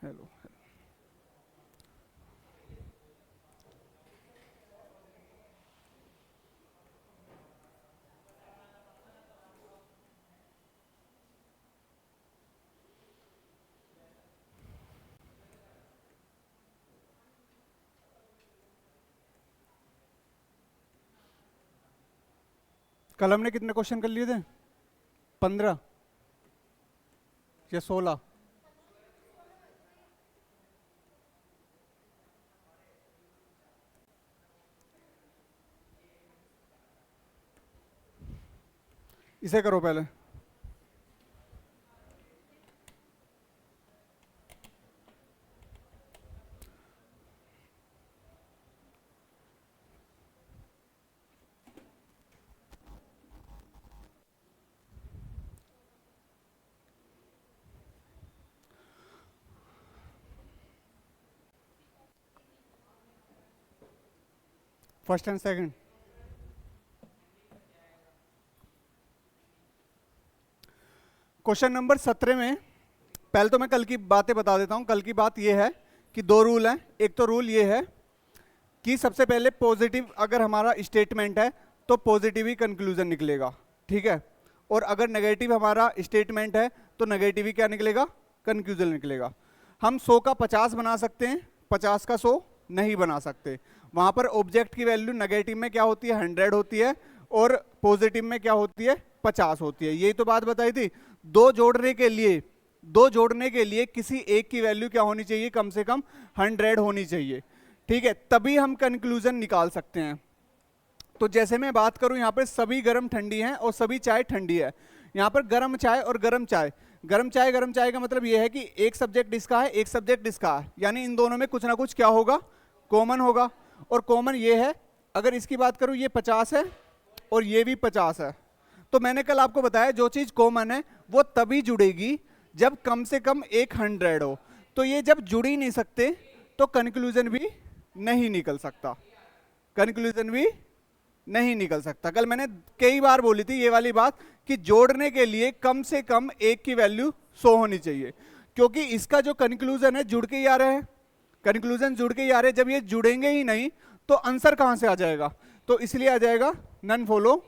Hello. कल हमने कितने क्वेश्चन कर लिए थे? 15 या 16? इसे करो पहले। First and second. Question number 17 में पहले तो मैं कल की बातें बता देता हूं। कल की बात यह है कि दो रूल हैं। एक तो रूल ये है कि सबसे पहले पॉजिटिव अगर हमारा स्टेटमेंट है तो पॉजिटिव ही कंक्लूजन निकलेगा, ठीक है। और अगर नेगेटिव हमारा स्टेटमेंट है तो नेगेटिव ही क्या निकलेगा? कंक्लूजन निकलेगा। हम 100 का 50 बना सकते हैं, 50 का 100 नहीं बना सकते। वहां पर ऑब्जेक्ट की वैल्यू नेगेटिव में क्या होती है? 100 होती है, और पॉजिटिव में क्या होती है? 50 होती है। यही तो बात बताई थी। दो जोड़ने के लिए किसी एक की वैल्यू क्या होनी चाहिए? कम से कम 100 होनी चाहिए, ठीक है, तभी हम कंक्लूजन निकाल सकते हैं। तो जैसे मैं बात करूं, यहां पर सभी गर्म ठंडी हैं और सभी चाय ठंडी है। यहां पर गर्म चाय और गर्म चाय, गर्म चाय का मतलब यह है कि एक सब्जेक्ट इसका है, एक सब्जेक्ट इसका है, यानी इन दोनों में कुछ ना कुछ क्या होगा? कॉमन होगा। और कॉमन ये है, अगर इसकी बात करूं ये 50 है और ये भी 50 है, तो मैंने कल आपको बताया जो चीज कॉमन है वो तभी जुड़ेगी जब कम से कम एक 100 हो। तो ये जब जुड़ ही नहीं सकते तो कंक्लूजन भी नहीं निकल सकता, कंक्लूजन भी नहीं निकल सकता। कल मैंने कई बार बोली थी ये वाली बात कि जोड़ने के लिए कम से कम एक की वैल्यू 100 होनी चाहिए, क्योंकि इसका जो कंक्लूजन है जुड़ के ही आ रहे हैं, कंक्लूजन जुड़ के ही आ रहे हैं। जब ये जुड़ेंगे ही नहीं तो आंसर कहां से आ जाएगा? तो इसलिए आ जाएगा नन फॉलो,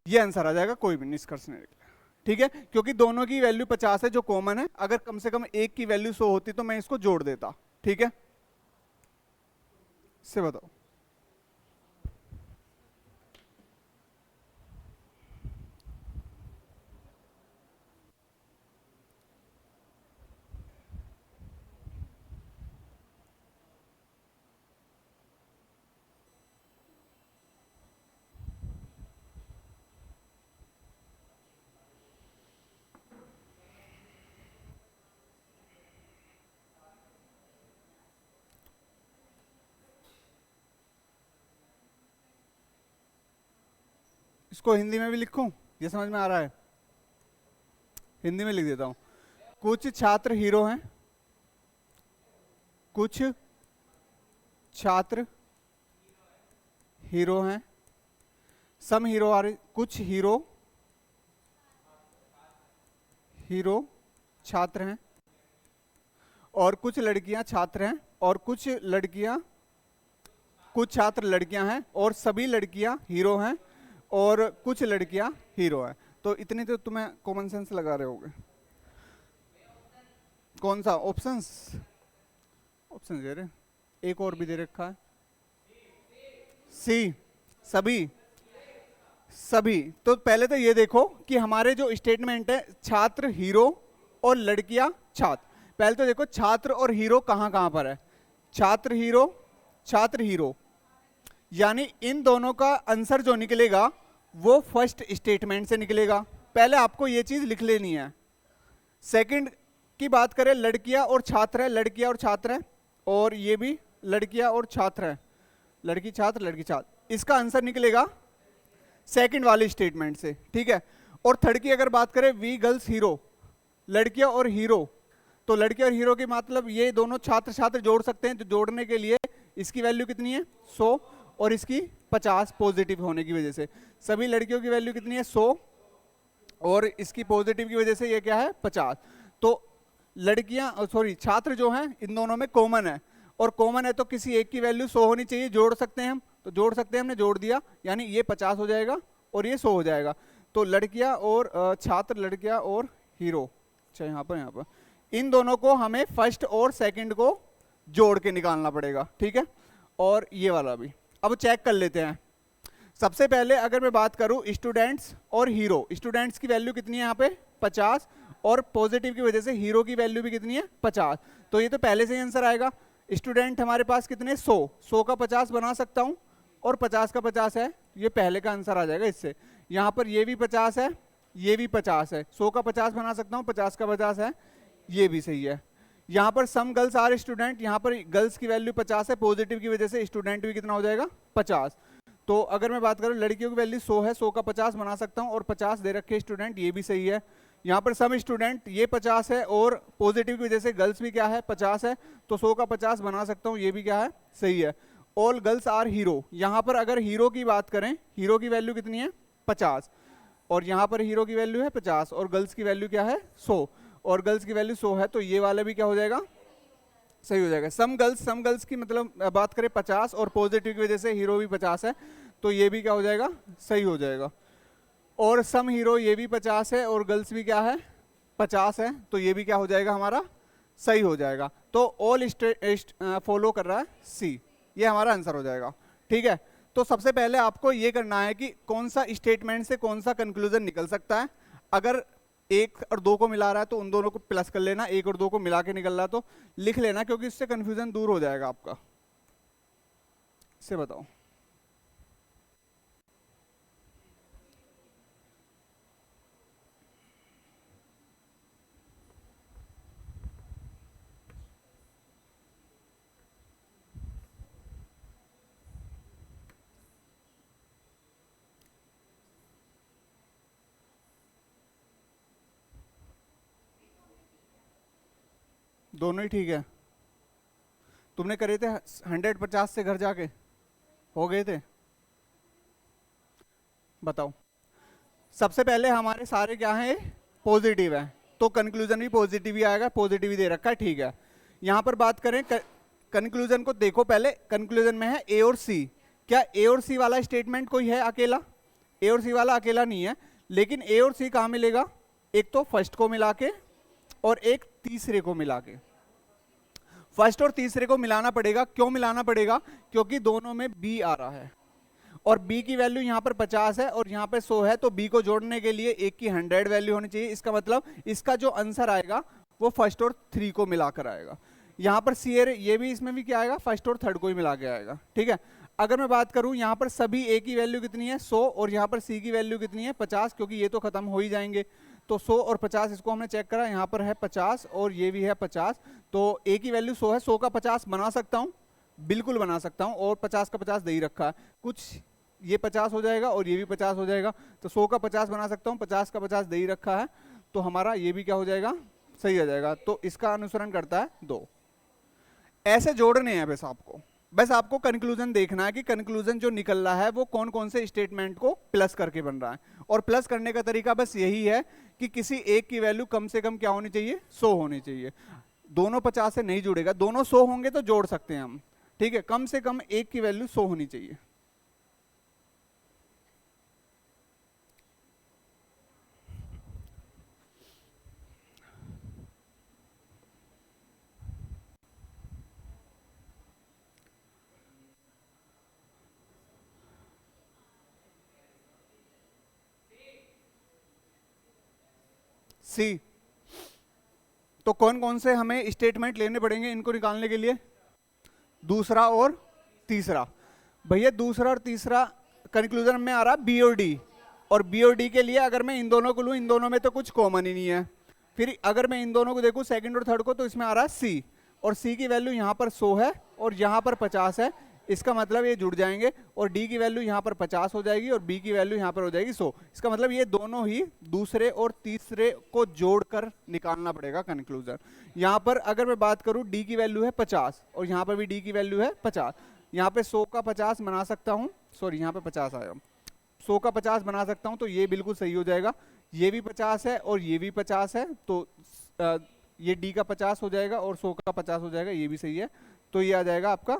ये आंसर आ जाएगा, कोई भी निष्कर्ष नहीं निकलेगा, ठीक है। क्योंकि दोनों की वैल्यू 50 है जो कॉमन है, अगर कम से कम एक की वैल्यू 100 होती तो मैं इसको जोड़ देता, ठीक है। से बताओ। इसको हिंदी में भी लिखूं? ये समझ में आ रहा है? हिंदी में लिख देता हूं। कुछ छात्र हीरो हैं, कुछ छात्र हीरो हैं, सम हीरो आर, कुछ हीरो छात्र हैं, और कुछ लड़कियां छात्र हैं, और कुछ छात्र लड़कियां हैं, और सभी लड़कियां हीरो हैं, और कुछ लड़कियां हीरो हैं। तो इतनी तो तुम्हें कॉमन सेंस लगा रहे होगे। कौन सा? ऑप्शंस दे रहे, एक और भी दे रखा है, सी, सभी। तो पहले तो ये देखो कि हमारे जो स्टेटमेंट है छात्र हीरो और लड़कियां छात्र, पहले तो देखो छात्र और हीरो कहां कहां पर है? छात्र हीरो, यानी इन दोनों का आंसर जो निकलेगा वो फर्स्ट स्टेटमेंट से निकलेगा। पहले आपको ये चीज लिख लेनी है। सेकंड की बात करें, लड़कियां और छात्र है, और ये भी लड़कियां और छात्र है, लड़की छात्र, इसका आंसर निकलेगा सेकंड वाले स्टेटमेंट से, ठीक है। और थर्ड की अगर बात करें, वी गर्ल्स हीरो, लड़कियां और हीरो, तो लड़कियां और हीरो की मतलब ये दोनों छात्र जोड़ सकते हैं। तो जोड़ने के लिए इसकी वैल्यू कितनी है? 100, और इसकी 50 पॉजिटिव होने की वजह से। सभी लड़कियों की वैल्यू कितनी है? 100, और इसकी पॉजिटिव की वजह से ये क्या है? 50। तो लड़कियां सॉरी छात्र जो हैं इन दोनों में कॉमन है, और कॉमन है तो किसी एक की वैल्यू 100 होनी चाहिए, जोड़ सकते हैं हम, तो जोड़ सकते हैं, हमने जोड़ दिया, यानी ये 50 हो जाएगा और ये 100 हो जाएगा। तो लड़कियां और छात्र, लड़कियां और हीरो, अच्छा यहाँ पर इन दोनों को हमें फर्स्ट और सेकंड को जोड़ के निकालना पड़ेगा, ठीक है। और ये वाला भी अब चेक कर लेते हैं। सबसे पहले अगर मैं बात करूं स्टूडेंट्स और हीरो, स्टूडेंट्स की वैल्यू कितनी है यहाँ पे 50, और पॉजिटिव की वजह से हीरो की वैल्यू भी कितनी है 50, तो ये तो पहले से ही आंसर आएगा। स्टूडेंट हमारे पास कितने 100 का 50 बना सकता हूं, और 50 का 50 है, ये पहले का आंसर आ जाएगा इससे। यहाँ पर ये भी 50 है, ये भी 50 है, 100 का 50 बना सकता हूँ, 50 का 50 है, ये भी सही है। यहाँ पर सम गर्ल्स आर स्टूडेंट, यहाँ पर गर्ल्स की वैल्यू 50 है, पॉजिटिव की वजह से स्टूडेंट भी कितना हो जाएगा 50। तो अगर मैं बात करूँ लड़कियों की वैल्यू 100 है, 100 का 50 बना सकता हूँ, और 50 दे रखे स्टूडेंट, ये भी सही है। यहाँ पर सम स्टूडेंट ये 50 है, और पॉजिटिव की वजह से गर्ल्स भी क्या है 50 है, तो 100 का 50 बना सकता हूँ, ये भी क्या है सही है। ऑल गर्ल्स आर हीरो, यहाँ पर अगर हीरो की बात करें, हीरो की वैल्यू कितनी है 50, और यहाँ पर हीरो की वैल्यू है 50, और गर्ल्स की वैल्यू क्या है 100, और गर्ल्स की वैल्यू 100 है, तो ये वाला भी क्या हो जाएगा सही हो जाएगा। सम गर्ल्स की मतलब बात करें 50, और पॉजिटिव की वजह से हीरो भी 50 है, तो ये भी क्या हो जाएगा सही हो जाएगा। और सम हीरो ये भी 50 है, और गर्ल्स भी क्या है 50 है, तो ये भी क्या हो जाएगा हमारा सही हो जाएगा। तो ऑल फॉलो कर रहा है सी, ये हमारा आंसर हो जाएगा, ठीक है। तो सबसे पहले आपको ये करना है कि कौन सा स्टेटमेंट से कौन सा कंक्लूजन निकल सकता है। अगर 1 और 2 को मिला रहा है तो उन दोनों को प्लस कर लेना, 1 और 2 को मिला के निकल रहा है तो लिख लेना, क्योंकि इससे कंफ्यूजन दूर हो जाएगा आपका। इससे बताओ दोनों ही ठीक है। तुमने करे थे 150 से घर जाके हो गए थे, बताओ। सबसे पहले हमारे सारे क्या हैं पॉजिटिव है, तो कंक्लूजन भी पॉजिटिव ही आएगा, पॉजिटिव ही दे रखा है, ठीक है। यहां पर बात करें कंक्लूजन को, देखो पहले कंक्लूजन में है ए और सी, क्या ए और सी वाला स्टेटमेंट कोई है अकेला? ए और सी वाला अकेला नहीं है, लेकिन ए और सी कहां मिलेगा, एक तो फर्स्ट को मिला के और एक तीसरे को मिला के। फर्स्ट और तीसरे को मिलाना पड़ेगा, क्यों मिलाना पड़ेगा, क्योंकि दोनों में बी आ रहा है, और b की वैल्यू यहाँ पर 50 है और यहाँ पे 100 है, तो b को जोड़ने के लिए एक की 100 वैल्यू होनी चाहिए। इसका मतलब इसका जो आंसर आएगा वो फर्स्ट और 3 को मिलाकर आएगा। यहाँ पर सी ये भी, इसमें भी क्या आएगा फर्स्ट और थर्ड को ही मिला के आएगा, ठीक है। अगर मैं बात करूं यहाँ पर सभी a की वैल्यू कितनी है 100, और यहाँ पर c की वैल्यू कितनी है 50, क्योंकि ये तो खत्म हो ही जाएंगे, तो 100 और 50 इसको हमने चेक करा, यहाँ पर है 50 और ये भी है 50, तो a की वैल्यू 100 है, 100 का 50 बना सकता हूँ, बिल्कुल बना सकता हूँ, और 50 का 50 दे ही रखा है, कुछ ये 50 हो जाएगा और ये भी 50 हो जाएगा, तो 100 का 50 बना सकता हूँ, 50 का 50 दे ही रखा है, तो हमारा ये भी क्या हो जाएगा सही आ जाएगा। तो इसका अनुसरण करता है 2। ऐसे जोड़ने हैं बस आपको कंक्लूजन देखना है कि कंक्लूजन जो निकल रहा है वो कौन कौन से स्टेटमेंट को प्लस करके बन रहा है, और प्लस करने का तरीका बस यही है कि किसी एक की वैल्यू कम से कम क्या होनी चाहिए 100 होनी चाहिए। दोनों 50 से नहीं जुड़ेगा, दोनों 100 होंगे तो जोड़ सकते हैं हम, ठीक है, कम से कम एक की वैल्यू 100 होनी चाहिए। सी, तो कौन कौन से हमें स्टेटमेंट लेने पड़ेंगे इनको निकालने के लिए, दूसरा और तीसरा। भैया दूसरा और तीसरा कंक्लूजन में आ रहा बी और डी, और बी और डी के लिए अगर मैं इन दोनों को लूं, इन दोनों में तो कुछ कॉमन ही नहीं है। फिर अगर मैं इन दोनों को देखूं सेकंड और थर्ड को, तो इसमें आ रहा है सी, और सी की वैल्यू यहाँ पर 100 है और यहाँ पर 50 है, इसका मतलब ये जुड़ जाएंगे, और डी की वैल्यू यहाँ पर 50 हो जाएगी और बी की वैल्यू यहाँ पर हो जाएगी 100। इसका मतलब ये दोनों ही दूसरे और तीसरे को जोड़कर निकालना पड़ेगा कंक्लूजन। यहाँ पर अगर मैं बात करूँ डी की वैल्यू है 50 और यहाँ पर भी डी की वैल्यू है 50, यहाँ पे 100 का 50 बना सकता हूँ, सॉरी यहाँ पे 50 आया, 100 का 50 बना सकता हूँ, तो ये बिल्कुल सही हो जाएगा। ये भी 50 है और ये भी 50 है, तो ये डी का 50 हो जाएगा और 100 का 50 हो जाएगा, ये भी सही है। तो ये आ जाएगा आपका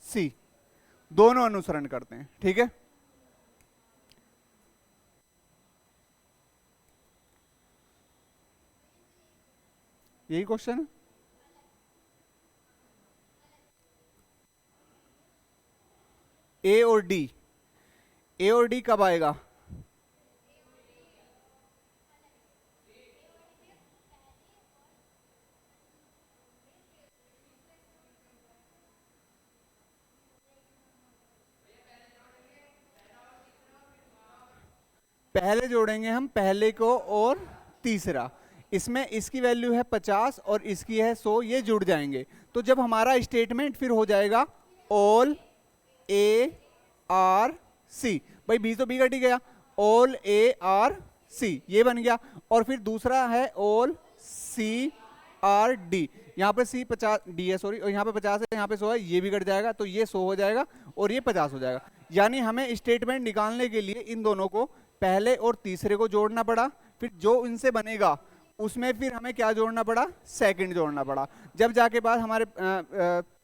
सी। दोनों अनुसरण करते हैं, ठीक है। यही क्वेश्चन है। ए और डी, ए और डी कब आएगा? पहले जोड़ेंगे हम पहले को और तीसरा, इसमें इसकी वैल्यू है 50 और इसकी है 100, ये जुड़ जाएंगे। तो जब हमारा स्टेटमेंट फिर हो जाएगा ऑल ए आर सी, भाई बी तो बी कट ही गया, ऑल ए आर सी ये बन गया। और फिर दूसरा है ऑल सी आर डी, यहाँ पे सी 50 डी है सॉरी, और यहाँ पे 50 है, यहाँ पे 100 है, ये भी कट जाएगा, तो ये 100 हो जाएगा और ये 50 हो जाएगा। यानी हमें स्टेटमेंट निकालने के लिए इन दोनों को पहले और तीसरे को जोड़ना पड़ा, फिर जो इनसे बनेगा उसमें फिर हमें क्या जोड़ना पड़ा? सेकंड जोड़ना पड़ा। जब जाके बाद हमारे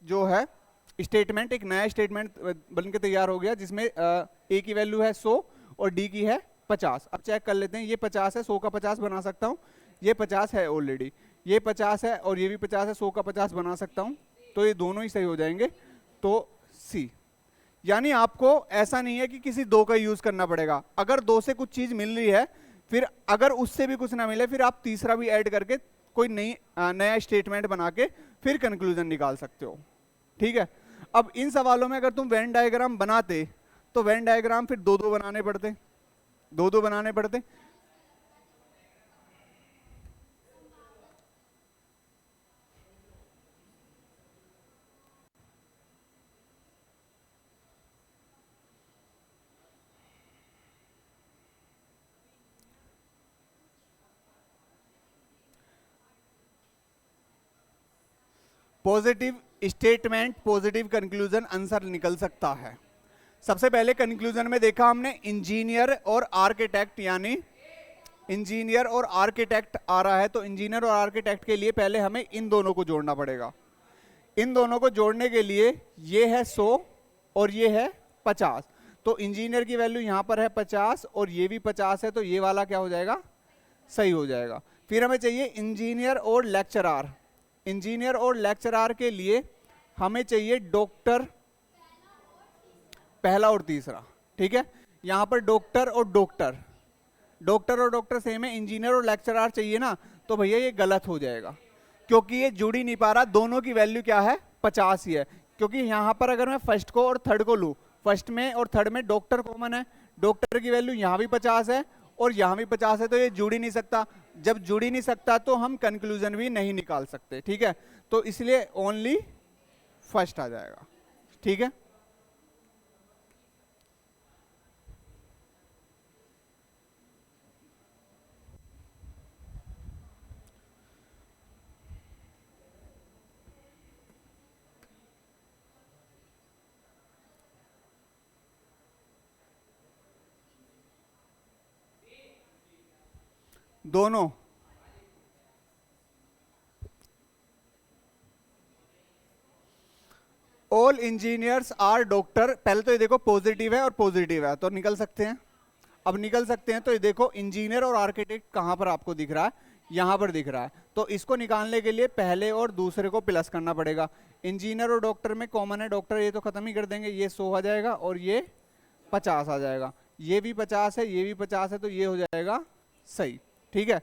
जो है स्टेटमेंट, एक नया स्टेटमेंट बन के तैयार हो गया, जिसमें ए की वैल्यू है 100 और डी की है 50। अब चेक कर लेते हैं, ये 50 है, 100 का 50 बना सकता हूँ, ये 50 है ऑलरेडी, ये 50 है और ये भी 50 है, 100 का 50 बना सकता हूँ, तो ये दोनों ही सही हो जाएंगे। तो सी, यानी आपको ऐसा नहीं है कि किसी दो का यूज करना पड़ेगा। अगर दो से कुछ चीज मिल रही है, फिर अगर उससे भी कुछ ना मिले, फिर आप तीसरा भी ऐड करके कोई नया स्टेटमेंट बना के फिर कंक्लूजन निकाल सकते हो, ठीक है। अब इन सवालों में अगर तुम वेन डायग्राम बनाते तो वेन डायग्राम फिर दो दो बनाने पड़ते, दो दो बनाने पड़ते। Positive statement, positive conclusion answer निकल सकता है। सबसे पहले कंक्लूजन में देखा हमने इंजीनियर और आर्किटेक्ट, यानी इंजीनियर और आर्किटेक्ट आ रहा है, तो इंजीनियर और आर्किटेक्ट के लिए पहले हमें इन दोनों को जोड़ना पड़ेगा। इन दोनों को जोड़ने के लिए ये है 100 और ये है 50, तो इंजीनियर की वैल्यू यहां पर है 50 और ये भी 50 है, तो ये वाला क्या हो जाएगा? सही हो जाएगा। फिर हमें चाहिए इंजीनियर और लेक्चरार। इंजीनियर और लेक्चरार के लिए हमें चाहिए डॉक्टर, पहला और तीसरा, ठीक है। यहां पर डॉक्टर और डॉक्टर, डॉक्टर और डॉक्टर सेम है, इंजीनियर और लेक्चरार चाहिए ना, तो भैया ये गलत हो जाएगा, क्योंकि ये जुड़ ही नहीं पा रहा। दोनों की वैल्यू क्या है? 50 ही है, क्योंकि यहां पर अगर मैं फर्स्ट को और थर्ड को लूं, फर्स्ट में और थर्ड में डॉक्टर कॉमन है, डॉक्टर की वैल्यू यहां भी 50 है और यहां भी 50 है, तो ये जुड़ ही नहीं सकता। जब जुड़ ही नहीं सकता तो हम कंक्लूजन भी नहीं निकाल सकते, ठीक है। तो इसलिए ओनली फर्स्ट आ जाएगा, ठीक है। दोनों ऑल इंजीनियर्स आर डॉक्टर, पहले तो ये देखो पॉजिटिव है और पॉजिटिव है, तो निकल सकते हैं। अब निकल सकते हैं तो ये देखो इंजीनियर और आर्किटेक्ट कहां पर आपको दिख रहा है? यहां पर दिख रहा है। तो इसको निकालने के लिए पहले और दूसरे को प्लस करना पड़ेगा। इंजीनियर और डॉक्टर में कॉमन है डॉक्टर, ये तो खत्म ही कर देंगे, ये 100 आ जाएगा और ये 50 आ जाएगा, ये भी 50 है, ये भी 50 है, तो ये हो जाएगा सही, ठीक है।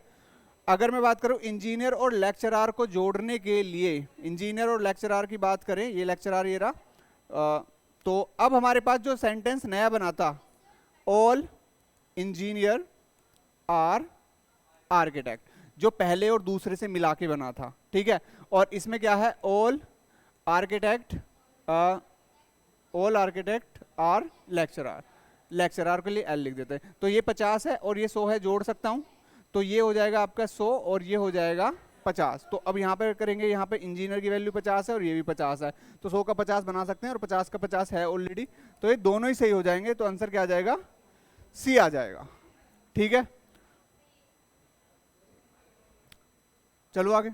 अगर मैं बात करूं इंजीनियर और लेक्चरार को जोड़ने के लिए, इंजीनियर और लेक्चरार की बात करें, ये लेक्चरार ये रहा, तो अब हमारे पास जो सेंटेंस नया बना था, ऑल इंजीनियर आर आर्किटेक्ट, जो पहले और दूसरे से मिला के बना था, ठीक है। और इसमें क्या है? All architect, all architect are lecturer, lecturer के लिए एल लिख देते हैं। तो ये 50 है और ये 100 है, जोड़ सकता हूं, तो ये हो जाएगा आपका 100 और ये हो जाएगा 50। तो अब यहाँ पे करेंगे, यहाँ पे इंजीनियर की वैल्यू 50 है और ये भी 50 है, तो 100 का 50 बना सकते हैं और 50 का 50 है ऑलरेडी, तो ये दोनों ही सही हो जाएंगे। तो आंसर क्या आ जाएगा? सी आ जाएगा, ठीक है। चलो आगे।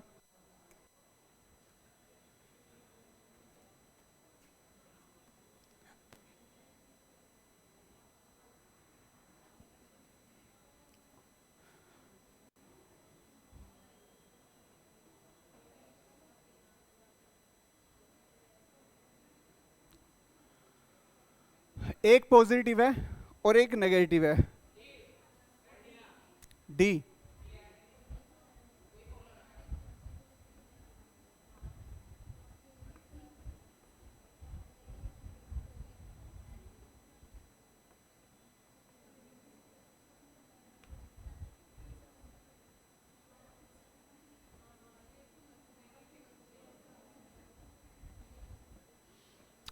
एक पॉजिटिव है और एक नेगेटिव है, डी।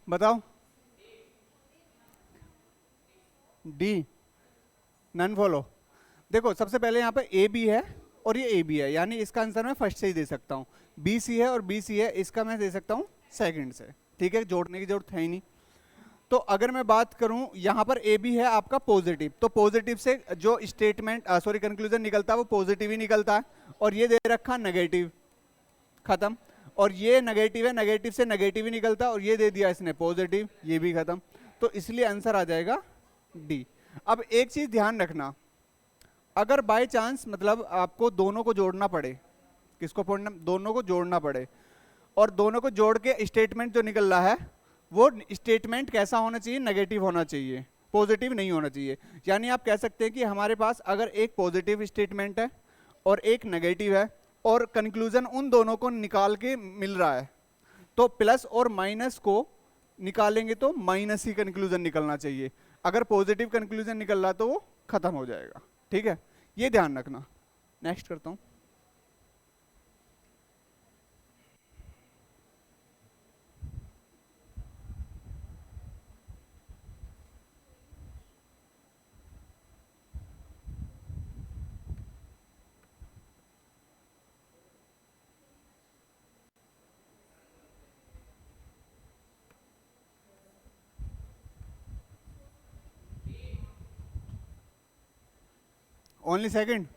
बताओ, डी, नन फॉलो। देखो सबसे पहले यहाँ पे ए बी है और ये ए बी है, यानी इसका आंसर मैं फर्स्ट से ही दे सकता हूँ। बी सी है और बी सी है, इसका मैं दे सकता हूँ सेकंड से। ठीक है, जोड़ने की जरूरत है ही नहीं। तो अगर मैं बात करूं यहाँ पर ए बी है आपका पॉजिटिव, तो पॉजिटिव से जो स्टेटमेंट सॉरी कंक्लूजन निकलता है वो पॉजिटिव ही निकलता है। और ये दे रखा नेगेटिव, खत्म। और ये नेगेटिव है, नेगेटिव से नेगेटिव ही निकलता है, और ये दे दिया इसने पॉजिटिव, ये भी खत्म। तो इसलिए आंसर आ जाएगा डी। अब एक चीज ध्यान रखना, अगर बाय चांस मतलब आपको दोनों को जोड़ना पड़े, किसको पढ़ना, दोनों को जोड़ना पड़े, और दोनों को जोड़ के स्टेटमेंट जो निकल रहा है वो स्टेटमेंट कैसा होना चाहिए, नेगेटिव होना चाहिए, पॉजिटिव नहीं होना चाहिए। यानी आप कह सकते हैं कि हमारे पास अगर एक पॉजिटिव स्टेटमेंट है और एक नेगेटिव है, और कंक्लूजन उन दोनों को निकाल के मिल रहा है, तो प्लस और माइनस को निकालेंगे तो माइनस ही कंक्लूजन निकलना चाहिए। अगर पॉजिटिव कंक्लूजन निकल रहा तो वो खत्म हो जाएगा। ठीक है, ये ध्यान रखना। नेक्स्ट करता हूं। Only second.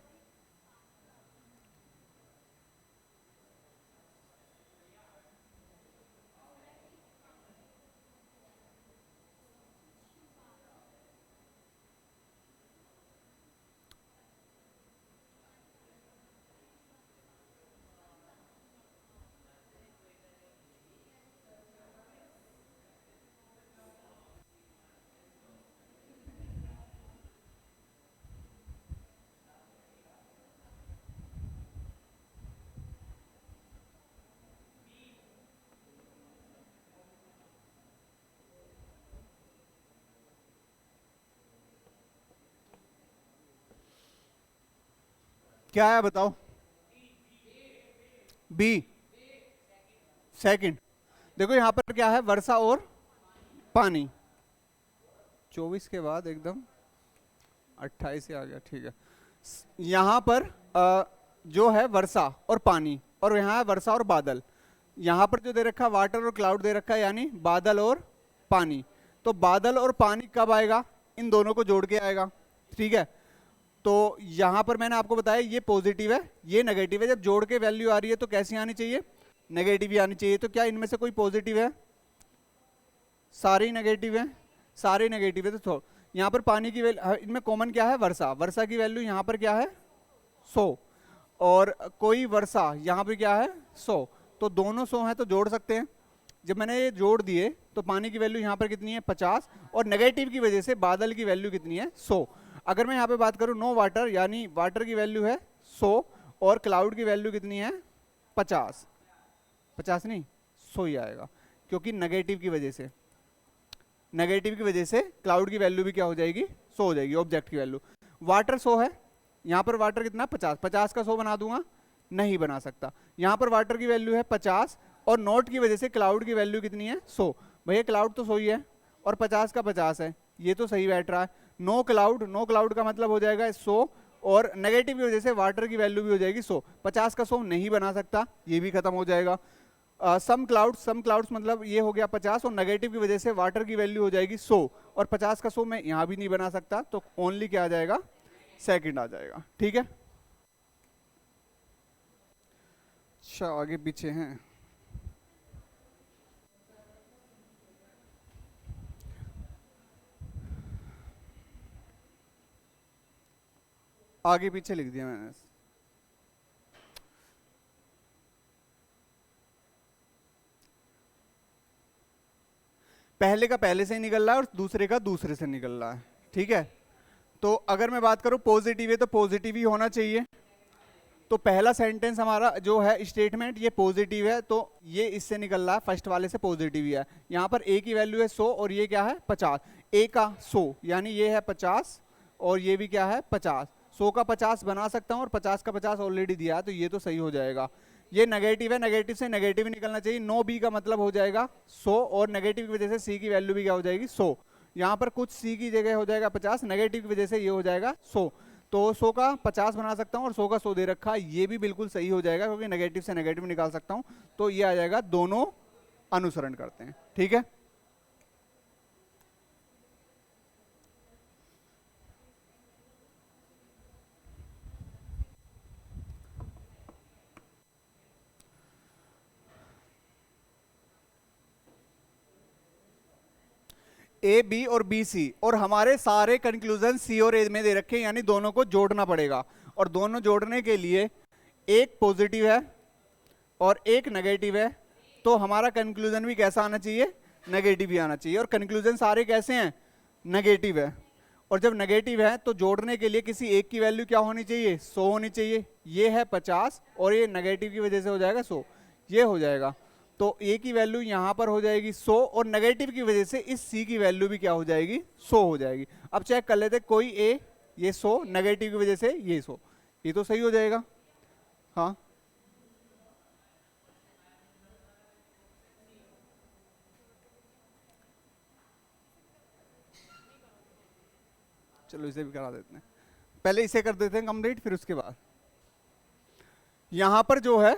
क्या है बताओ? B second. देखो यहां पर क्या है, वर्षा और पानी। 24 के बाद एकदम 28 से आ गया, ठीक है। यहां पर जो है वर्षा और पानी, और यहां है वर्षा और बादल। यहां पर जो दे रखा है वाटर और क्लाउड दे रखा है, यानी बादल और पानी। तो बादल और पानी कब आएगा, इन दोनों को जोड़ के आएगा। ठीक है, तो यहां पर मैंने आपको बताया ये पॉजिटिव है, ये नेगेटिव है। जब जोड़ के वैल्यू आ रही है तो कैसी आनी चाहिए, नेगेटिव ही आनी चाहिए। तो क्या इनमें से कोई पॉजिटिव है? सारे नेगेटिव है, सारे नेगेटिव है। तो यहाँ पर पानी की वैल्यू, इनमें कॉमन क्या है, वर्षा। वर्षा की वैल्यू यहाँ पर क्या है, 100, और कोई वर्षा यहाँ पे क्या है, 100। तो दोनों 100 है तो जोड़ सकते हैं। जब मैंने ये जोड़ दिए तो पानी की वैल्यू यहाँ पर कितनी है, 50, और नेगेटिव की वजह से बादल की वैल्यू कितनी है, 100। अगर मैं यहाँ पे बात करूँ नो वाटर, यानी वाटर की वैल्यू है 100 और क्लाउड की वैल्यू कितनी है, 50। 50 नहीं, 100 ही आएगा, क्योंकि नेगेटिव की वजह से, नेगेटिव की वजह से क्लाउड की वैल्यू भी क्या हो जाएगी, 100 हो जाएगी, ऑब्जेक्ट की वैल्यू। वाटर 100 है, यहाँ पर वाटर कितना, 50। 50 का 100 बना दूंगा, नहीं बना सकता। यहाँ पर वाटर की वैल्यू है 50, और नोट की वजह से क्लाउड की वैल्यू कितनी है, 100। भैया क्लाउड तो 100 ही है, और 50 का 50 है, ये तो सही बैठ रहा है। नो क्लाउड, नो क्लाउड का मतलब हो जाएगा 100, और नेगेटिव की वजह से वाटर की वैल्यू भी हो जाएगी 100। 50 का 100 नहीं बना सकता, ये भी खत्म हो जाएगा। सम क्लाउड्स मतलब ये हो गया 50, और नेगेटिव की वजह से वाटर की वैल्यू हो जाएगी 100, और 50 का 100 मैं यहाँ भी नहीं बना सकता, तो ओनली क्या आ जाएगा, सेकंड आ जाएगा। ठीक है, अच्छा आगे पीछे हैं। आगे पीछे लिख दिया मैंने। पहले का पहले से ही निकल रहा है और दूसरे का दूसरे से निकल रहा है, ठीक है। तो अगर मैं बात करूं पॉजिटिव है तो पॉजिटिव ही होना चाहिए। तो पहला सेंटेंस हमारा जो है स्टेटमेंट ये पॉजिटिव है, तो ये इससे निकल रहा है फर्स्ट वाले से पॉजिटिव ही है। यहाँ पर ए की वैल्यू है 100 और ये क्या है 50, ए का 100 यानी ये है 50 और ये भी क्या है 50, 100 का 50 बना सकता हूँ और 50 का 50 ऑलरेडी दिया है, तो ये तो सही हो जाएगा। ये नेगेटिव है, नेगेटिव से नेगेटिव ही निकलना चाहिए, नो बी का मतलब हो जाएगा 100 और नेगेटिव की वजह से सी की वैल्यू भी क्या हो जाएगी 100। यहाँ पर कुछ सी की जगह हो जाएगा 50, नेगेटिव की वजह से ये हो जाएगा 100, तो 100 का 50 बना सकता हूँ और 100 का 100 दे रखा है, ये भी बिल्कुल सही हो जाएगा क्योंकि नेगेटिव से नेगेटिव निकाल सकता हूँ, तो ये आ जाएगा दोनों अनुसरण करते हैं, ठीक है। ए बी और बी सी और हमारे सारे कंक्लूजन सी और ए में दे रखे हैं, यानी दोनों को जोड़ना पड़ेगा और दोनों जोड़ने के लिए एक पॉजिटिव है और एक नेगेटिव है, तो हमारा कंक्लूजन भी कैसा आना चाहिए नेगेटिव ही आना चाहिए। और कंक्लूजन सारे कैसे हैं नेगेटिव है, और जब नेगेटिव है तो जोड़ने के लिए किसी एक की वैल्यू क्या होनी चाहिए 100 होनी चाहिए। ये है 50 और ये नेगेटिव की वजह से हो जाएगा 100, ये हो जाएगा, तो ए की वैल्यू यहां पर हो जाएगी 100 और नेगेटिव की वजह से इस सी की वैल्यू भी क्या हो जाएगी 100 हो जाएगी। अब चेक कर लेते कोई ए ये 100 नेगेटिव की वजह से ये 100, ये तो सही हो जाएगा। हाँ चलो इसे भी करा देते हैं, पहले इसे कर देते हैं कंप्लीट, फिर उसके बाद यहां पर जो है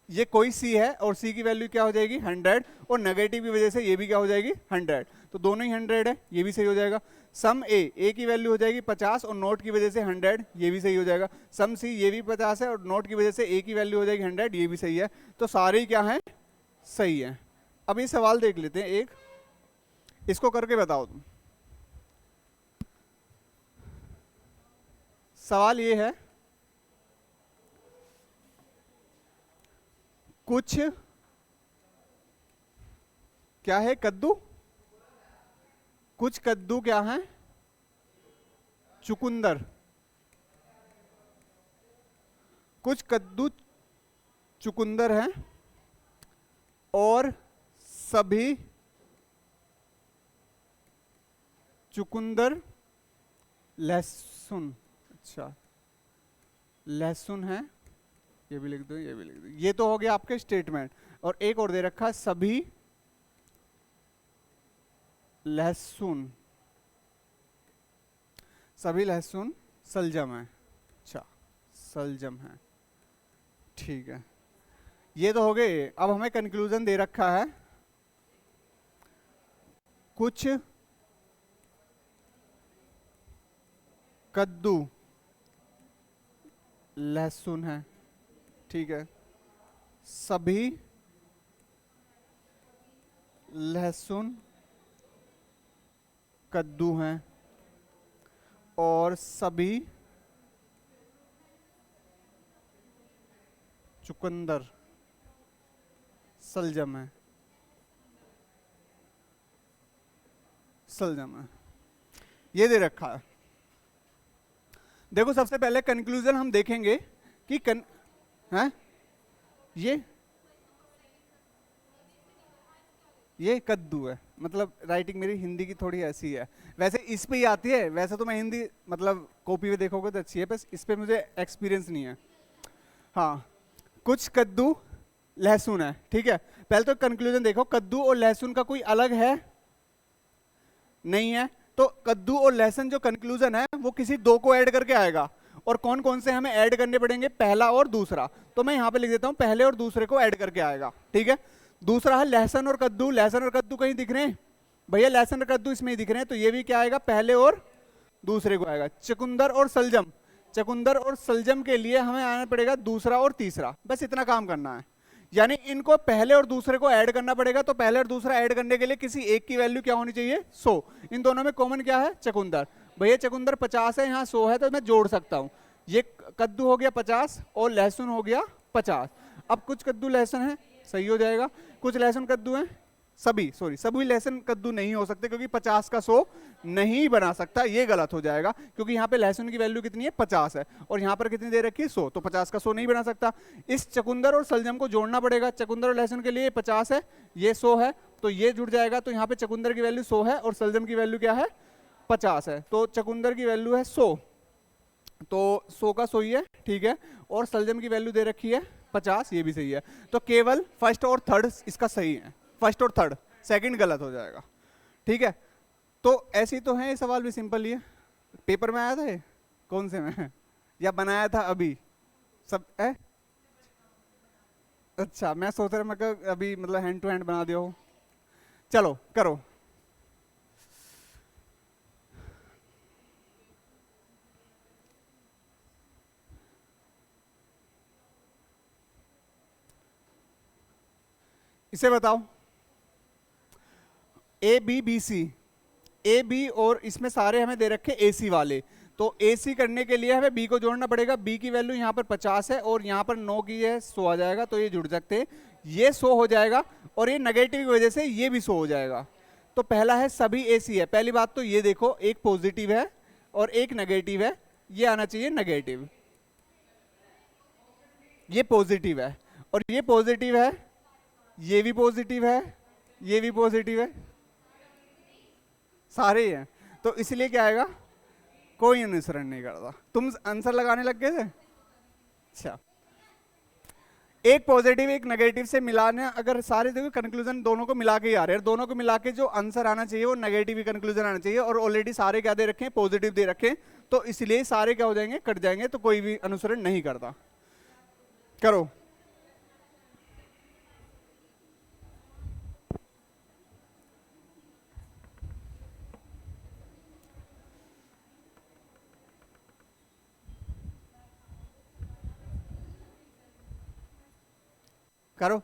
ये कोई सी है और सी की वैल्यू क्या हो जाएगी 100 और नेगेटिव की वजह से ये भी क्या हो जाएगी 100, तो दोनों ही 100 है, ये भी सही हो जाएगा। सम ए की वैल्यू हो जाएगी 50 और नोट की वजह से 100, ये भी सही हो जाएगा। सम सी ये भी 50 है और नोट की वजह से ए की वैल्यू हो जाएगी 100, ये भी सही है, तो सारे ही क्या है सही है। अब ये सवाल देख लेते हैं एक, इसको करके बताओ तुम। सवाल ये है कुछ क्या है कद्दू, कुछ कद्दू क्या है चुकंदर, कुछ कद्दू चुकंदर है और सभी चुकंदर लहसुन, अच्छा लहसुन है, ये भी लिख दो ये भी लिख दो, ये तो हो गया आपके स्टेटमेंट। और एक और दे रखा है सभी लहसुन, सभी लहसुन सलजम है, अच्छा सलजम है, ठीक है, ये तो हो गए। अब हमें कंक्लूजन दे रखा है कुछ कद्दू लहसुन है, ठीक है, सभी लहसुन कद्दू हैं और सभी चुकंदर सलजम है, सलजम है, ये दे रखा है। देखो सबसे पहले कंक्लूजन हम देखेंगे कि हैं ये कद्दू है, मतलब राइटिंग मेरी हिंदी की थोड़ी ऐसी है, वैसे इस पे ही आती है, वैसे तो मैं हिंदी मतलब कॉपी में देखोगे तो अच्छी है, बस इस पे मुझे एक्सपीरियंस नहीं है। हाँ कुछ कद्दू लहसुन है, ठीक है, पहले तो कंक्लूजन देखो, कद्दू और लहसुन का कोई अलग है नहीं है, तो कद्दू और लहसुन जो कंक्लूजन है वो किसी दो को ऐड करके आएगा, और कौन कौन से हमें ऐड करने पड़ेंगे पहला और दूसरा, तो मैं यहां पे लिख देता हूं पहले और दूसरे को ऐड करके आएगा, ठीक है। दूसरा है लहसुन और कद्दू, लहसुन और कद्दू कहीं दिख रहे हैं भैया, लहसुन और कद्दू इसमें ही दिख रहे हैं, तो ये भी क्या आएगा पहले और दूसरे को आएगा। चुकंदर और सलजम, चुकंदर और सलजम के लिए हमें आना पड़ेगा दूसरा और तीसरा, बस इतना काम करना है, यानी इनको पहले और दूसरे को ऐड करना पड़ेगा, तो पहले और दूसरा ऐड करने के लिए किसी एक की वैल्यू क्या होनी चाहिए 100, इन दोनों में कॉमन क्या है चुकंदर, भैया चुकंदर 50 है यहाँ 100 है, तो मैं जोड़ सकता हूँ, ये कद्दू हो गया 50 और लहसुन हो गया 50। अब कुछ कद्दू लहसुन है सही हो जाएगा, कुछ लहसुन कद्दू है सभी लहसुन कद्दू नहीं हो सकते, क्योंकि 50 का 100 नहीं बना सकता, ये गलत हो जाएगा, क्योंकि यहाँ पे लहसुन की वैल्यू कितनी है 50 है, और यहाँ पर कितनी दे रखी है 100, तो 50 का 100 नहीं बना सकता। इस चकुंदर और सलजम को जोड़ना पड़ेगा, चकुंदर और लहसुन के लिए 50 है, ये 100 है, तो ये जुड़ जाएगा, तो यहाँ पे चकुंदर की वैल्यू 100 है और सलजम की वैल्यू क्या है 50 है, तो चकुंदर की वैल्यू है 100, तो 100 का 100 ही है, ठीक है, और सलजम की वैल्यू दे रखी है 50, ये भी सही है, तो केवल फर्स्ट और थर्ड इसका सही है, फर्स्ट और थर्ड, सेकंड गलत हो जाएगा, ठीक है। तो ऐसी तो है, ये सवाल भी सिंपल ही है, पेपर में आया था ये, कौन से में या बनाया था अभी सब है? अच्छा, मैं सोच रहा मैं अभी मतलब हैंड टू हैंड बना दिया हो। चलो करो। इसे बताओ, A B B C, A B और इसमें सारे हमें दे रखे ए सी वाले, तो ए सी करने के लिए हमें बी को जोड़ना पड़ेगा, बी की वैल्यू यहाँ पर 50 है और यहाँ पर 9 की है 100 आ जाएगा, तो ये जुड़ सकते हैं, ये 100 हो जाएगा और ये नेगेटिव की वजह से ये भी 100 हो जाएगा। तो पहला है सभी ए सी है, पहली बात तो ये देखो, एक पॉजिटिव है और एक नेगेटिव है, ये आना चाहिए नेगेटिव, ये पॉजिटिव है और ये पॉजिटिव है, ये भी पॉजिटिव है, ये भी पॉजिटिव है, सारे ही हैं, तो इसलिए क्या आएगा, कोई अनुसरण नहीं करता। तुम आंसर लगाने लग गए थे? अच्छा, एक पॉजिटिव एक नेगेटिव से मिलाने, अगर सारे देखो कंक्लूजन दोनों को मिला के ही आ रहे हैं, दोनों को मिला के जो आंसर आना चाहिए वो नेगेटिव ही कंक्लूजन आना चाहिए, और ऑलरेडी सारे क्या दे रखे हैं, पॉजिटिव दे रखे हैं, तो इसलिए सारे क्या हो जाएंगे, कट जाएंगे, तो कोई भी अनुसरण नहीं करता। करो। करो।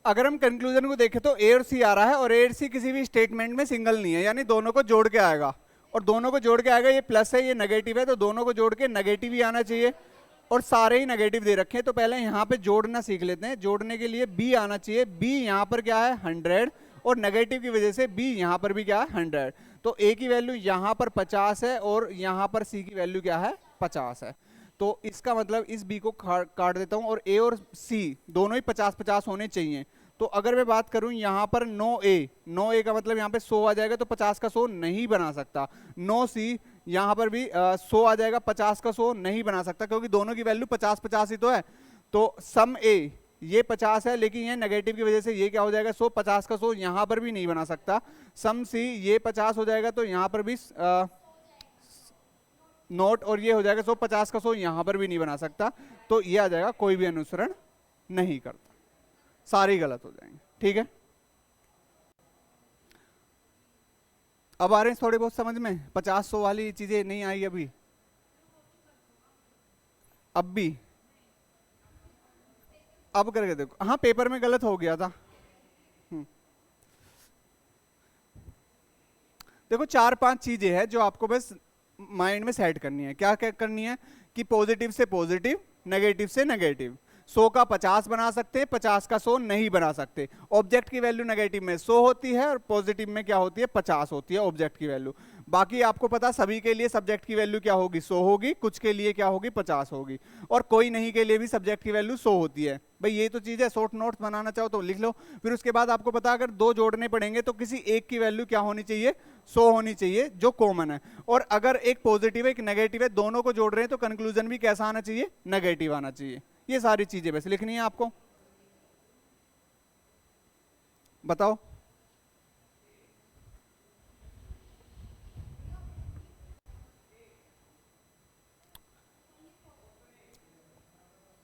अगर हम कंक्लूजन को देखें तो ए और सी आ रहा है, और ए और सी किसी भी स्टेटमेंट में सिंगल नहीं है, यानी दोनों को जोड़ के आएगा, और दोनों को जोड़ के आएगा, ये प्लस है ये नेगेटिव है, तो दोनों को जोड़ के नेगेटिव ही आना चाहिए, और सारे ही नेगेटिव दे रखे हैं, तो पहले यहाँ पे जोड़ना सीख लेते हैं। जोड़ने के लिए बी आना चाहिए, बी यहाँ पर क्या है 100, और नेगेटिव की वजह से बी यहाँ पर भी क्या है 100, तो ए की वैल्यू यहाँ पर 50 है और यहाँ पर सी की वैल्यू क्या है 50 है, तो इसका मतलब इस बी को काट देता हूं, और ए और सी दोनों ही 50-50 होने चाहिए। तो अगर मैं बात करूं यहाँ पर 9A का मतलब यहाँ पे 100 आ जाएगा, तो 50 का 100 नहीं बना सकता। 9C यहाँ पर भी 100 आ जाएगा, 50 का 100 नहीं बना सकता, क्योंकि दोनों की वैल्यू 50-50 ही तो है। तो सम ए ये 50 है, लेकिन ये नेगेटिव की वजह से ये क्या हो जाएगा 100, 50 का 100 यहाँ पर भी नहीं बना सकता। सम सी ये 50 हो जाएगा, तो यहाँ पर भी नोट, और ये हो जाएगा 100, 50 का 100 यहाँ पर भी नहीं बना सकता, तो ये आ जाएगा कोई भी अनुसरण नहीं करता, सारे गलत हो जाएंगे, ठीक है। अब आ रहे हैं थोड़े बहुत समझ में, 50-100 वाली चीजें नहीं आई अभी, अब भी अब करके देखो, हाँ पेपर में गलत हो गया था। देखो 4-5 चीजें हैं जो आपको बस माइंड में सेट करनी है। क्या क्या करनी है कि पॉजिटिव से पॉजिटिव, नेगेटिव से नेगेटिव, 100 का 50 बना सकते हैं, 50 का 100 नहीं बना सकते। ऑब्जेक्ट की वैल्यू नेगेटिव में 100 होती है और पॉजिटिव में क्या होती है 50 होती है ऑब्जेक्ट की वैल्यू। बाकी आपको पता सभी के लिए सब्जेक्ट की वैल्यू क्या होगी 100 होगी, कुछ के लिए क्या होगी 50 होगी, और कोई नहीं के लिए भी सब्जेक्ट की वैल्यू 100 होती है। भाई ये तो चीज है, शॉर्ट नोट्स बनाना चाहो तो लिख लो। फिर उसके बाद आपको पता अगर दो जोड़ने पड़ेंगे तो किसी एक की वैल्यू क्या होनी चाहिए 100 होनी चाहिए, जो कॉमन है। और अगर एक पॉजिटिव है एक नेगेटिव है, दोनों को जोड़ रहे हैं तो कंक्लूजन भी कैसा आना चाहिए नेगेटिव आना चाहिए। ये सारी चीजें बस लिखनी है आपको। बताओ।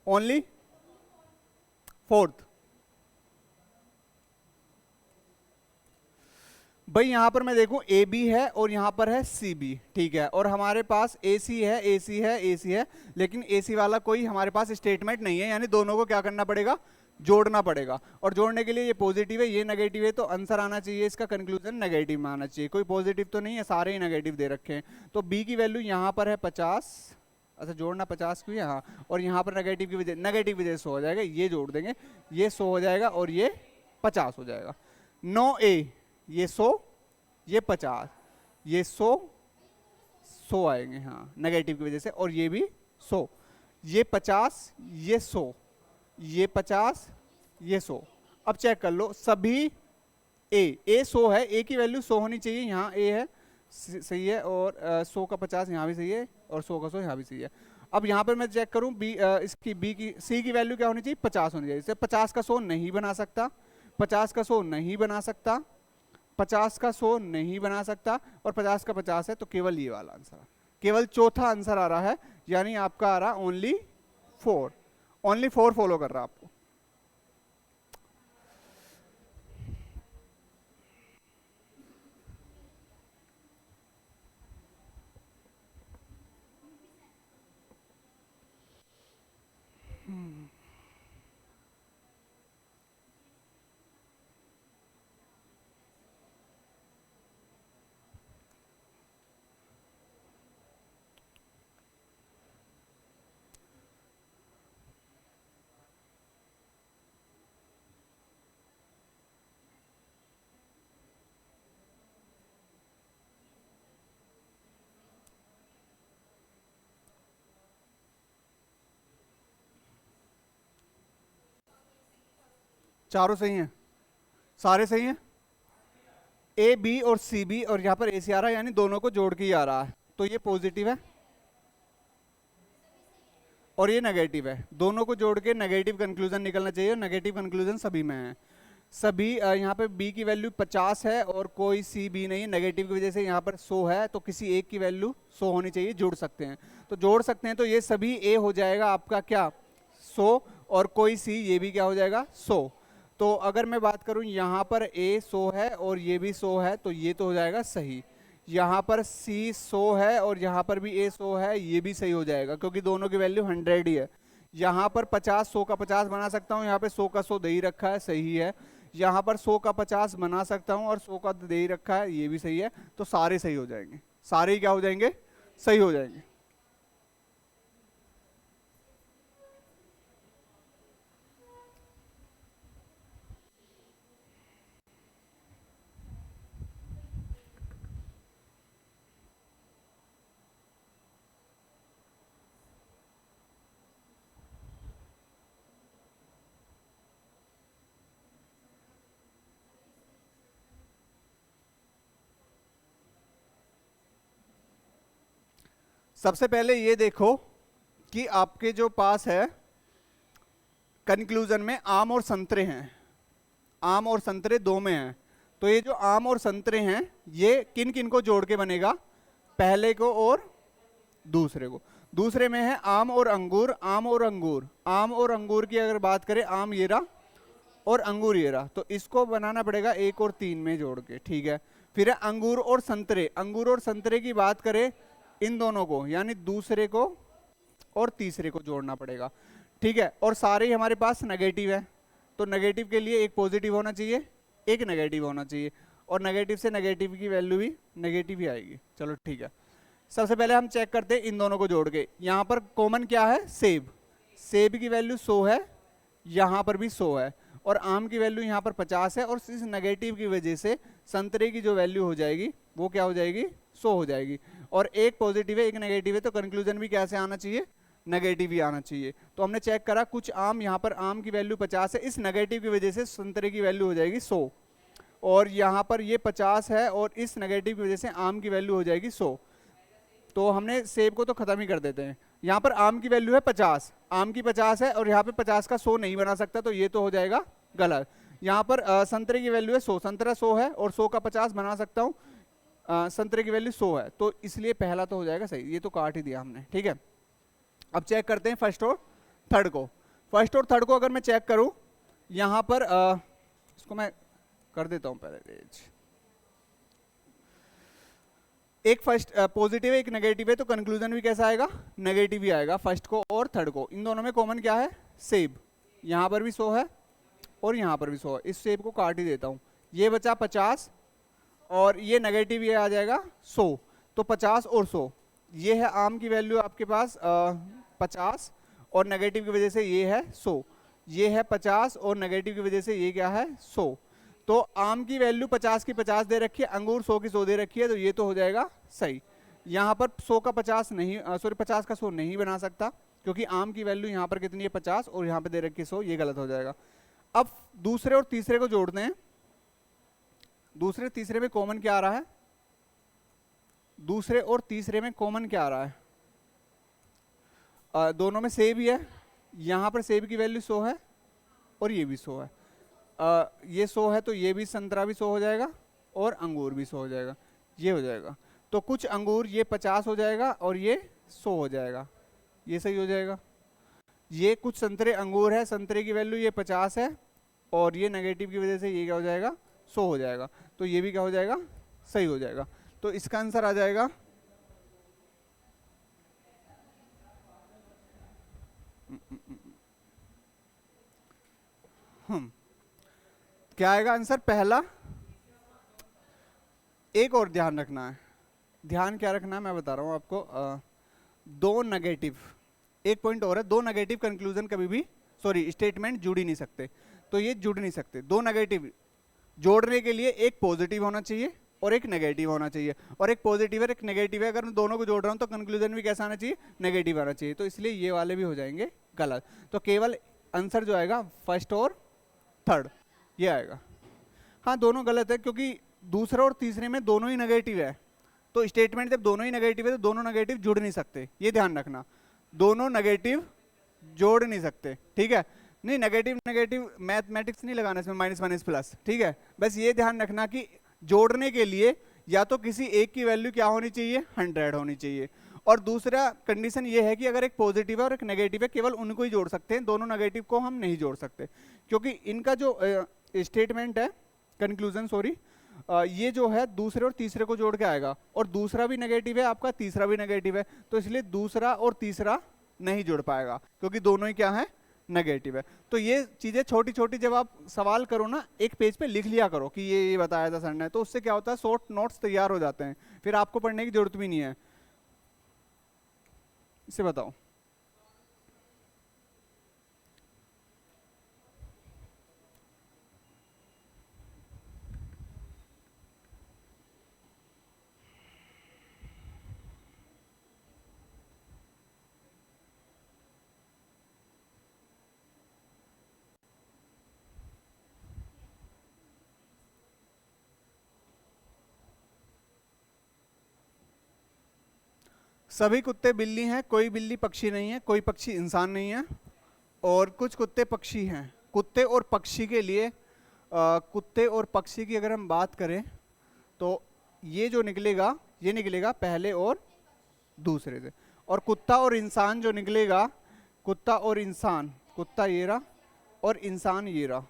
Only fourth. भाई यहां पर मैं देखूं ए बी है और यहां पर है सी बी, ठीक है, और हमारे पास ए सी है, ए सी है, लेकिन ए सी वाला कोई हमारे पास स्टेटमेंट नहीं है, यानी दोनों को क्या करना पड़ेगा जोड़ना पड़ेगा, और जोड़ने के लिए ये पॉजिटिव है ये नेगेटिव है, तो आंसर आना चाहिए इसका कंक्लूजन नेगेटिव में आना चाहिए। कोई पॉजिटिव तो नहीं है, सारे ही नेगेटिव दे रखे हैं। तो बी की वैल्यू यहाँ पर है 50, अच्छा जोड़ना 50 क्यों है, हाँ, और यहाँ पर नेगेटिव की वजह से 100 हो जाएगा, ये जोड़ देंगे, ये 100 हो जाएगा और ये 50 हो जाएगा। 9a ये 100 ये 50 ये 100 आएंगे, हाँ नेगेटिव की वजह से, और ये भी 100, ये 50 ये 100 ये 50 ये 100। अब चेक कर लो सभी ए 100 है, ए की वैल्यू 100 होनी चाहिए, यहाँ ए है सही है, और 100 का 50 यहाँ भी सही है, और 100 का 100 यहाँ भी सही है। अब यहाँ पर मैं चेक करूँ बी इसकी बी की सी की वैल्यू क्या होनी चाहिए, 50 होनी चाहिए। इसे 50 का 100 नहीं बना सकता, 50 का 100 नहीं बना सकता, 50 का 100 नहीं बना सकता, और 50 का 50 है, तो केवल ये वाला आंसर, केवल चौथा आंसर आ रहा है, यानी आपका आ रहा ओनली 4 फॉलो कर रहा है आपको। चारों सही हैं, सारे सही हैं, ए बी और सी बी, और यहाँ पर ए सी आ रहा है, यानी दोनों को जोड़ के ही आ रहा है, तो ये पॉजिटिव है और ये नेगेटिव है, दोनों को जोड़ के नेगेटिव कंक्लूजन निकलना चाहिए, और नेगेटिव कंक्लूजन सभी में है। सभी यहाँ पे बी की वैल्यू 50 है और कोई सी बी नहीं है, नेगेटिव की वजह से यहाँ पर 100 है, तो किसी एक की वैल्यू 100 होनी चाहिए, जोड़ सकते हैं, तो जोड़ सकते हैं, तो ये सभी ए हो जाएगा आपका क्या 100, और कोई सी ये भी क्या हो जाएगा 100। तो अगर मैं बात करूं यहाँ पर ए 100 है और ये भी 100 है, तो ये तो हो जाएगा सही। यहाँ पर सी 100 है और यहाँ पर भी ए 100 है, ये भी सही हो जाएगा, क्योंकि दोनों की वैल्यू 100 ही है। यहाँ पर 50 100 का 50 बना सकता हूँ, यहाँ पे 100 का 100 दे ही रखा है, सही है। यहाँ पर 100 का 50 बना सकता हूँ और 100 का दे ही रखा है, ये भी सही है, तो सारे सही हो जाएंगे, सारे ही क्या हो जाएंगे, सही हो जाएंगे। सबसे पहले ये देखो कि आपके जो पास है कंक्लूजन में आम और संतरे हैं, आम और संतरे दो में हैं, तो ये जो आम और संतरे हैं ये किन किन को जोड़ के बनेगा, पहले को और दूसरे को। दूसरे में है आम और अंगूर, आम और अंगूर, आम और अंगूर की अगर बात करें, आम ये रहा और अंगूर ये रहा, तो इसको बनाना पड़ेगा 1 और 3 में जोड़ के, ठीक है। फिर है अंगूर और संतरे, अंगूर और संतरे की बात करें, इन दोनों को यानी दूसरे को और तीसरे को जोड़ना पड़ेगा, ठीक है। और सारे ही हमारे पास नेगेटिव है, तो नेगेटिव के लिए एक पॉजिटिव होना चाहिए, एक नेगेटिव होना चाहिए, और नेगेटिव से नेगेटिव की वैल्यू भी नेगेटिव ही आएगी। चलो ठीक है, सबसे पहले हम चेक करते हैं इन दोनों को जोड़ के। यहाँ पर कॉमन क्या है, सेब, सेब की वैल्यू 100 है, यहाँ पर भी 100 है, और आम की वैल्यू यहाँ पर 50 है, और इस नेगेटिव की वजह से संतरे की जो वैल्यू हो जाएगी वो क्या हो जाएगी, 100 हो जाएगी। और एक पॉजिटिव है एक नेगेटिव है, तो कंक्लूजन भी कैसे आना चाहिए, नेगेटिव ही आना चाहिए। तो हमने चेक करा कुछ आम, यहाँ पर आम की वैल्यू 50 है, इस नेगेटिव की वजह से संतरे की वैल्यू हो जाएगी 100, और यहाँ पर ये 50 है और इस नेगेटिव की वजह से आम की वैल्यू हो जाएगी 100। तो हमने सेब को तो खत्म ही कर देते हैं। यहाँ पर आम की वैल्यू है 50, आम की 50 है और यहाँ पे 50 का 100 नहीं बना सकता, तो ये तो हो जाएगा गलत। यहाँ पर संतरे की वैल्यू है 100, संतरा 100 है और 100 का 50 बना सकता हूँ, संतरे की वैल्यू 100 है, तो इसलिए पहला तो हो जाएगा सही, ये तो काट ही दिया हमने, ठीक है। अब चेक करते हैं फर्स्ट और थर्ड को। फर्स्ट और थर्ड को अगर मैं चेक करूं, यहां पर इसको मैं कर देता हूं पहले, एक फर्स्ट पॉजिटिव है एक नेगेटिव है, तो कंक्लूजन भी कैसा आएगा, नेगेटिव ही आएगा फर्स्ट को और थर्ड को। इन दोनों में कॉमन क्या है, सेब, यहां पर भी 100 है और यहाँ पर भी 100 है। इस शेप को काट ही देता हूँ। ये बचा 50 और ये नेगेटिव ये आ जाएगा 100, तो 50 और 100 ये है आम की वैल्यू आपके पास 50 और नेगेटिव की वजह से ये है 100, ये है 50 और नेगेटिव की वजह से ये क्या है 100। तो आम की वैल्यू 50 की 50 दे रखी है, अंगूर 100 की 100 दे रखी है, तो ये तो हो जाएगा सही। यहाँ पर 100 का 50 नहीं, सॉरी 50 का 100 नहीं बना सकता, क्योंकि आम की वैल्यू यहाँ पर कितनी है 50 और यहाँ पे दे रखी है 100, ये गलत हो जाएगा। अब दूसरे और तीसरे को जोड़ते हैं। दूसरे तीसरे में कॉमन क्या आ रहा है? दूसरे और तीसरे में कॉमन क्या आ रहा है? दोनों में सेब ही है। यहाँ पर सेब की वैल्यू 100 है और ये भी 100 है। ये 100 है तो ये भी संतरा भी 100 हो जाएगा और अंगूर भी 100 हो जाएगा, ये हो जाएगा। तो कुछ अंगूर ये 50 हो जाएगा और ये 100 हो जाएगा, ये सही हो जाएगा। ये कुछ संतरे अंगूर है, संतरे की वैल्यू ये 50 है और ये नेगेटिव की वजह से ये क्या हो जाएगा 100 हो जाएगा, तो ये भी क्या हो जाएगा सही हो जाएगा। तो इसका आंसर आ जाएगा क्या आएगा आंसर? पहला। एक और ध्यान रखना है, ध्यान क्या रखना है मैं बता रहा हूं आपको। दो नेगेटिव, एक पॉइंट और है, दो नेगेटिव कंक्लूजन कभी भी, सॉरी स्टेटमेंट जुड़ ही नहीं सकते, तो ये जुड़ नहीं सकते। दो नेगेटिव जोड़ने के लिए एक पॉजिटिव होना चाहिए और एक नेगेटिव होना चाहिए, और एक पॉजिटिव है एक नेगेटिव है, अगर मैं दोनों को जोड़ रहा हूं तो कंक्लूजन भी कैसा आना चाहिए? नेगेटिव आना चाहिए, तो इसलिए ये वाले भी हो जाएंगे गलत। तो केवल आंसर जो आएगा फर्स्ट और थर्ड ये आएगा। हाँ दोनों गलत है, क्योंकि दूसरा और तीसरे में दोनों ही नेगेटिव है, तो स्टेटमेंट जब दोनों ही नेगेटिव है तो दोनों नेगेटिव जुड़ नहीं सकते, ये ध्यान रखना। दोनों नेगेटिव जोड़ नहीं सकते, ठीक है? नहीं नेगेटिव नेगेटिव मैथमेटिक्स नहीं लगाना इसमें, माइनस माइनस प्लस, ठीक है? बस ये ध्यान रखना कि जोड़ने के लिए या तो किसी एक की वैल्यू क्या होनी चाहिए 100 होनी चाहिए, और दूसरा कंडीशन ये है कि अगर एक पॉजिटिव है और एक नेगेटिव है केवल उनको ही जोड़ सकते हैं, दोनों नेगेटिव को हम नहीं जोड़ सकते, क्योंकि इनका जो स्टेटमेंट है कंक्लूजन सॉरी ये जो है दूसरे और तीसरे को जोड़ के आएगा, और दूसरा भी नेगेटिव है आपका, तीसरा भी नेगेटिव है, तो इसलिए दूसरा और तीसरा नहीं जुड़ पाएगा क्योंकि दोनों ही क्या है नेगेटिव है। तो ये चीजें छोटी छोटी जब आप सवाल करो ना एक पेज पे लिख लिया करो कि ये बताया था सर ने, तो उससे क्या होता है शॉर्ट नोट्स तैयार हो जाते हैं, फिर आपको पढ़ने की जरूरत भी नहीं है। इसे बताओ। सभी कुत्ते बिल्ली हैं, कोई बिल्ली पक्षी नहीं है, कोई पक्षी इंसान नहीं है, और कुछ कुत्ते पक्षी हैं। कुत्ते और पक्षी के लिए कुत्ते और पक्षी की अगर हम बात करें तो ये जो निकलेगा ये निकलेगा पहले और दूसरे से, और कुत्ता और इंसान जो निकलेगा, कुत्ता और इंसान, कुत्ता ये रहा और इंसान ये रहा,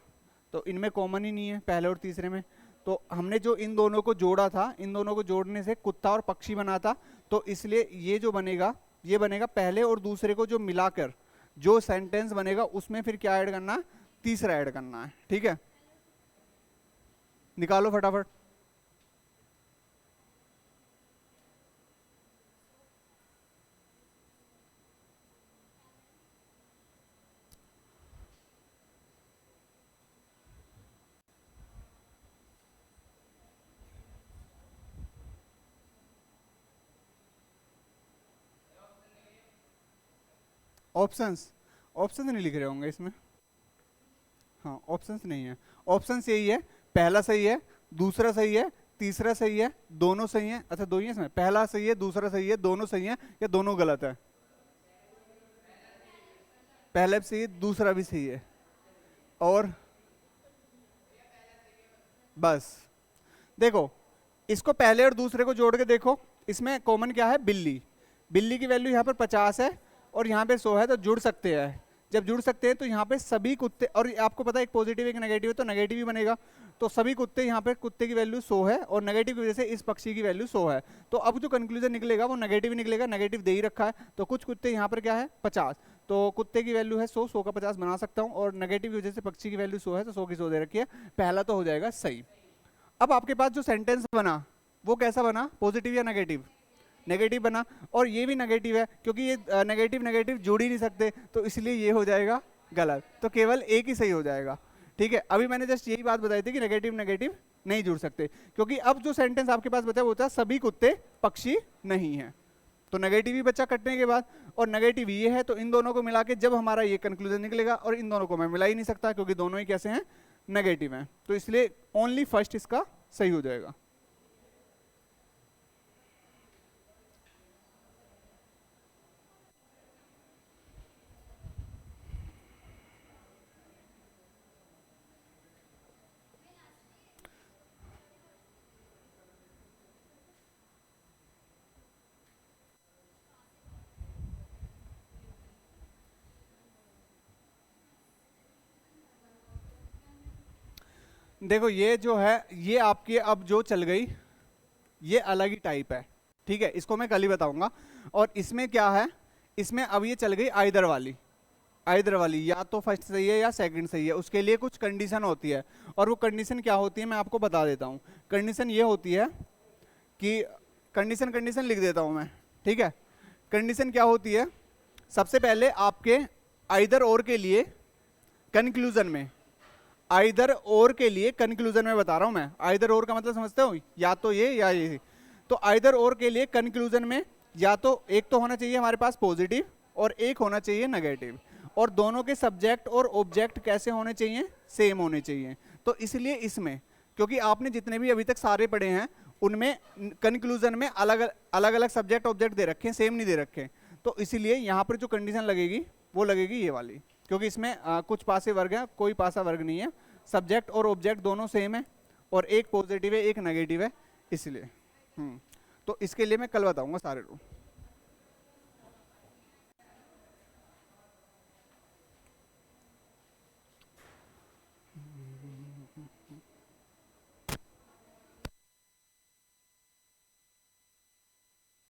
तो इनमें कॉमन ही नहीं है पहले और तीसरे में। तो हमने जो इन दोनों को जोड़ा था, इन दोनों को जोड़ने से कुत्ता और पक्षी बना था, तो इसलिए ये जो बनेगा ये बनेगा पहले और दूसरे को जो मिलाकर जो सेंटेंस बनेगा उसमें फिर क्या ऐड करना है? तीसरा ऐड करना है, ठीक है? निकालो फटाफट। ऑप्शंस, ऑप्शंस नहीं लिख रहे होंगे इसमें। हाँ ऑप्शंस नहीं है, ऑप्शंस यही है, पहला सही है, दूसरा सही है, तीसरा सही है, दोनों सही है। अच्छा दो ही है इसमें, पहला सही है, दूसरा सही है, दोनों सही है, या दोनों गलत है? पहला भी सही है, दूसरा भी सही है, और बस देखो इसको पहले और दूसरे को जोड़ के देखो, इसमें कॉमन क्या है? बिल्ली। बिल्ली की वैल्यू यहाँ पर 50 है और यहाँ पे 100 है, तो जुड़ सकते हैं। जब जुड़ सकते हैं तो यहाँ पे सभी कुत्ते, और आपको पता है एक पॉजिटिव एक नेगेटिव है, तो नेगेटिव ही बनेगा, तो सभी कुत्ते यहाँ पे कुत्ते की वैल्यू 100 है और नेगेटिव की वजह से इस पक्षी की वैल्यू 100 है, तो अब जो कंक्लूजन निकलेगा वो नेगेटिव निकलेगा, नेगेटिव दे ही रखा है, तो कुछ कुत्ते यहाँ पर क्या है 50, तो कुत्ते की वैल्यू है 100, 100 का 50 बना सकता हूँ, और नेगेटिव की वजह से पक्षी की वैल्यू 100 है तो 100 की 100 दे रखी है, पहला तो हो जाएगा सही। अब आपके पास जो सेंटेंस बना वो कैसा बना, पॉजिटिव या नेगेटिव, नेगेटिव बना, और ये भी नेगेटिव है क्योंकि ये नेगेटिव नेगेटिव जोड़ ही नहीं सकते, तो इसलिए ये हो जाएगा गलत, तो केवल एक ही सही हो जाएगा। ठीक है, अभी मैंने जस्ट यही बात बताई थी कि नेगेटिव नेगेटिव नहीं जुड़ सकते, क्योंकि अब जो सेंटेंस आपके पास बचा वो था सभी कुत्ते पक्षी नहीं है, तो नेगेटिव ही बच्चा कटने के बाद, और नेगेटिव ये है, तो इन दोनों को मिला के जब हमारा ये कंक्लूजन निकलेगा, और इन दोनों को मैं मिला ही नहीं सकता क्योंकि दोनों ही कैसे हैं, नेगेटिव हैं, तो इसलिए ओनली फर्स्ट इसका सही हो जाएगा। देखो ये जो है ये आपकी अब जो चल गई ये अलग ही टाइप है, ठीक है, इसको मैं कल ही बताऊंगा। और इसमें क्या है, इसमें अब ये चल गई आइदर वाली, आइदर वाली या तो फर्स्ट सही है या सेकंड सही है, उसके लिए कुछ कंडीशन होती है, और वो कंडीशन क्या होती है मैं आपको बता देता हूँ। कंडीशन ये होती है कि कंडीशन कंडीशन लिख देता हूँ मैं, ठीक है। कंडीशन क्या होती है, सबसे पहले आपके आइदर और के लिए कंक्लूजन में, आइदर और के लिए कंक्लूजन में बता रहा हूं मैं, आइदर और का मतलब समझते हो, या तो ये या ये, तो आइदर और के लिए कंक्लूजन में या तो एक तो होना चाहिए हमारे पास पॉजिटिव और एक होना चाहिए नेगेटिव, और दोनों के सब्जेक्ट और ऑब्जेक्ट कैसे होने चाहिए, सेम होने चाहिए। तो इसलिए इसमें क्योंकि आपने जितने भी अभी तक सारे पढ़े हैं उनमें कंक्लूजन में अलग अलग सब्जेक्ट ऑब्जेक्ट दे रखे हैं, सेम नहीं दे रखे, तो इसीलिए यहाँ पर जो कंडीशन लगेगी वो लगेगी ये वाली, क्योंकि इसमें कुछ पासे वर्ग है, कोई पासा वर्ग नहीं है, सब्जेक्ट और ऑब्जेक्ट दोनों सेम है, और एक पॉजिटिव है एक नेगेटिव है, इसलिए तो इसके लिए मैं कल बताऊंगा सारे रूल।